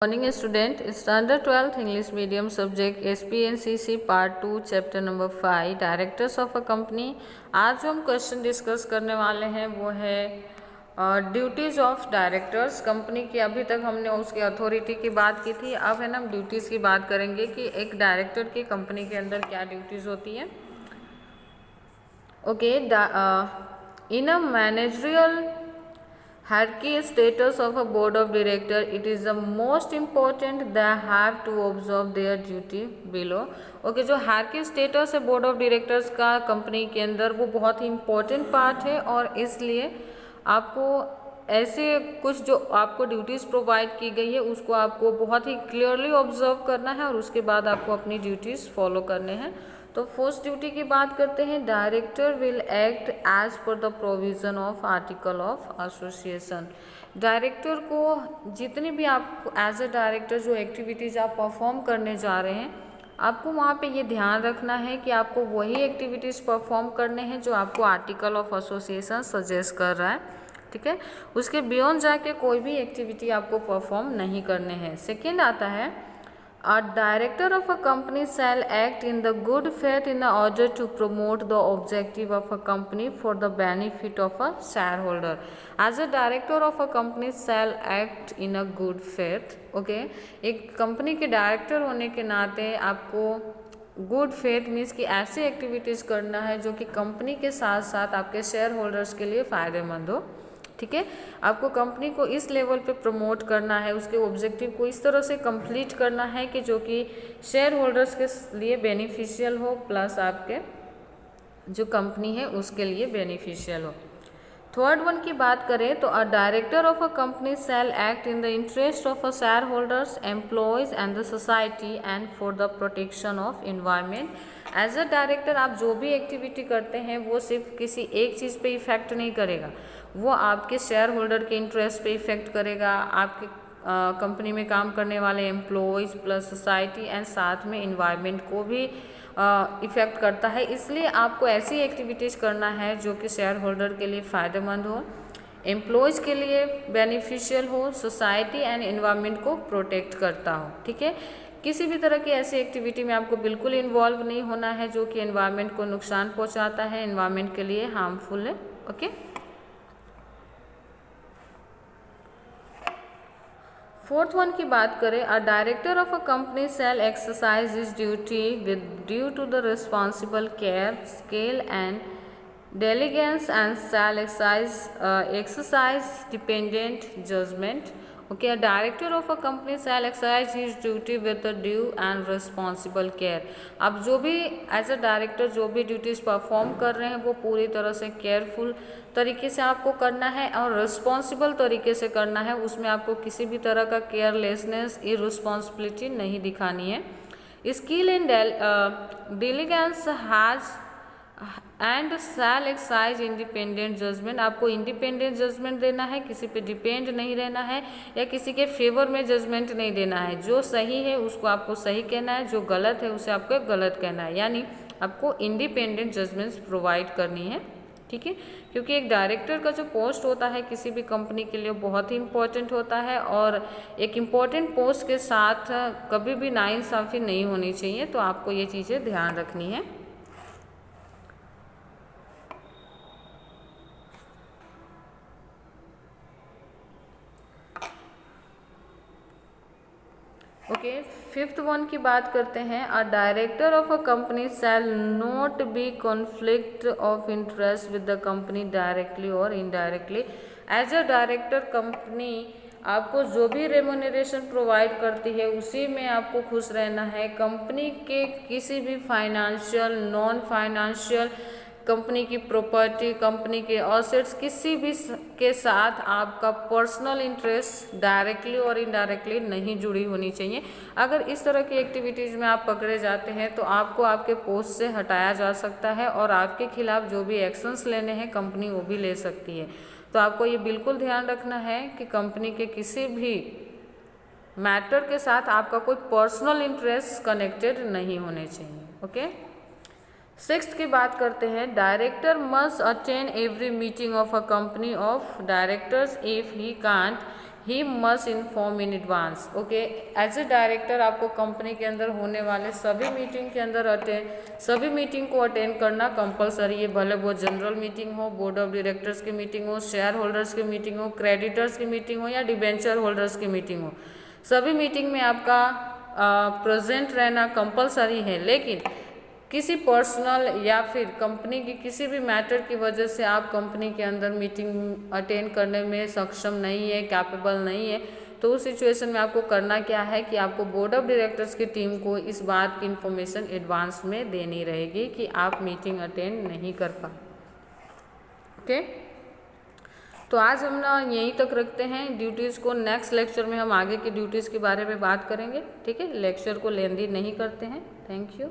Morning student, standard 12th English medium subject SPNCC part 2 chapter number 5 directors of a company. आज जो हम question discuss करने वाले हैं वो है ड्यूटीज़ ऑफ डायरेक्टर्स कंपनी की। अभी तक हमने उसकी अथॉरिटी की बात की थी, अब है ना हम ड्यूटीज़ की बात करेंगे कि एक डायरेक्टर की कंपनी के अंदर क्या ड्यूटीज़ होती हैं। Okay, in a managerial hierarchy status of a board of director, it is the most important they have to observe their duty below. Okay, जो hierarchy status है बोर्ड ऑफ डायरेक्टर्स का company के अंदर वो बहुत ही important part है और इसलिए आपको ऐसे कुछ जो आपको ड्यूटीज़ प्रोवाइड की गई है उसको आपको बहुत ही क्लियरली ऑब्जर्व करना है और उसके बाद आपको अपनी ड्यूटीज़ फॉलो करने हैं। तो फर्स्ट ड्यूटी की बात करते हैं। Director will act as per the provision of article of association. Director को जितनी भी आप एज ए डायरेक्टर जो एक्टिविटीज़ आप परफॉर्म करने जा रहे हैं आपको वहाँ पे ये ध्यान रखना है कि आपको वही एक्टिविटीज़ परफॉर्म करने हैं जो आपको आर्टिकल ऑफ एसोसिएशन सजेस्ट कर रहा है, ठीक है। उसके बियॉन्ड जाके कोई भी एक्टिविटी आपको परफॉर्म नहीं करने हैं। सेकेंड आता है A director of a company shall act in the good faith in order to promote the objective of a company for the benefit of a shareholder. As a director of a company shall act in a good faith. Okay, एक company के director होने के नाते आपको good faith means कि ऐसी activities करना है जो कि कंपनी के साथ साथ आपके शेयर होल्डर्स के लिए फ़ायदेमंद हो, ठीक है। आपको कंपनी को इस लेवल पे प्रमोट करना है, उसके ऑब्जेक्टिव को इस तरह से कंप्लीट करना है कि जो कि शेयर होल्डर्स के लिए बेनिफिशियल हो प्लस आपके जो कंपनी है उसके लिए बेनिफिशियल हो। थर्ड वन की बात करें तो a director of a company shall act in the interest of a shareholders, employees and the society and for the protection of environment. As a director आप जो भी एक्टिविटी करते हैं वो सिर्फ किसी एक चीज़ पे इफेक्ट नहीं करेगा, वो आपके शेयर होल्डर के इंटरेस्ट पे इफेक्ट करेगा, आपके कंपनी में काम करने वाले एम्प्लॉयज़ प्लस सोसाइटी एंड साथ में इन्वायरमेंट को भी इफ़ेक्ट करता है। इसलिए आपको ऐसी एक्टिविटीज़ करना है जो कि शेयर होल्डर के लिए फ़ायदेमंद हो, एम्प्लॉयज़ के लिए बेनिफिशियल हो, सोसाइटी एंड इन्वायरमेंट को प्रोटेक्ट करता हो, ठीक है। किसी भी तरह की ऐसी एक्टिविटी में आपको बिल्कुल इन्वॉल्व नहीं होना है जो कि एनवायरनमेंट को नुकसान पहुंचाता है, एनवायरनमेंट के लिए हार्मफुल है, ओके। फोर्थ वन की बात करें, a director of a company shall exercise his duty with due to the responsible care, scale and diligence and shall exercise dependent judgment. Okay, a director of a company shall exercise his duty with the due and responsible care. अब जो भी as a director जो भी duties perform कर रहे हैं वो पूरी तरह से केयरफुल तरीके से आपको करना है और रिस्पॉन्सिबल तरीके से करना है। उसमें आपको किसी भी तरह का केयरलेसनेस, इररिस्पॉन्सिबिलिटी नहीं दिखानी है। Skill and diligence has and shall exercise independent judgement. आपको इंडिपेंडेंट जजमेंट देना है, किसी पे डिपेंड नहीं रहना है या किसी के फेवर में जजमेंट नहीं देना है। जो सही है उसको आपको सही कहना है, जो गलत है उसे आपको गलत कहना है, यानी आपको इंडिपेंडेंट जजमेंट्स प्रोवाइड करनी है, ठीक है। क्योंकि एक डायरेक्टर का जो पोस्ट होता है किसी भी कंपनी के लिए बहुत ही इम्पोर्टेंट होता है और एक इम्पोर्टेंट पोस्ट के साथ कभी भी नाइंसाफ़ी नहीं होनी चाहिए, तो आपको ये चीज़ें ध्यान रखनी है। ओके, फिफ्थ वन की बात करते हैं। A director of a company shall not be conflict of interest with the company directly और indirectly. As a director company आपको जो भी रेम्यूनरेशन प्रोवाइड करती है उसी में आपको खुश रहना है। कंपनी के किसी भी फाइनेंशियल, नॉन फाइनेंशियल, कंपनी की प्रॉपर्टी, कंपनी के एसेट्स किसी भी के साथ आपका पर्सनल इंटरेस्ट डायरेक्टली और इनडायरेक्टली नहीं जुड़ी होनी चाहिए। अगर इस तरह की एक्टिविटीज़ में आप पकड़े जाते हैं तो आपको आपके पोस्ट से हटाया जा सकता है और आपके खिलाफ जो भी एक्शंस लेने हैं कंपनी वो भी ले सकती है। तो आपको ये बिल्कुल ध्यान रखना है कि कंपनी के किसी भी मैटर के साथ आपका कोई पर्सनल इंटरेस्ट कनेक्टेड नहीं होने चाहिए, ओके। सिक्स्थ की बात करते हैं। Director must attend every meeting of a company of directors. If he can't he must inform in advance. Okay, as a director आपको कंपनी के अंदर होने वाले सभी मीटिंग के अंदर सभी मीटिंग को अटेंड करना कंपलसरी है, भले वो जनरल मीटिंग हो, बोर्ड ऑफ डायरेक्टर्स की मीटिंग हो, शेयर होल्डर्स की मीटिंग हो, क्रेडिटर्स की मीटिंग हो या डिबेंचर होल्डर्स की मीटिंग हो, सभी मीटिंग में आपका प्रेजेंट रहना कंपलसरी है। लेकिन किसी पर्सनल या फिर कंपनी की किसी भी मैटर की वजह से आप कंपनी के अंदर मीटिंग अटेंड करने में सक्षम नहीं है, कैपेबल नहीं है, तो उस सिचुएशन में आपको करना क्या है कि आपको बोर्ड ऑफ डायरेक्टर्स की टीम को इस बात की इन्फॉर्मेशन एडवांस में देनी रहेगी कि आप मीटिंग अटेंड नहीं कर पाए। ओके, तो आज हम ना यहीं तक रखते हैं ड्यूटीज़ को। नेक्स्ट लेक्चर में हम आगे की ड्यूटीज़ के बारे में बात करेंगे। ठीक है, लेक्चर को लेंदी नहीं करते हैं। Thank you.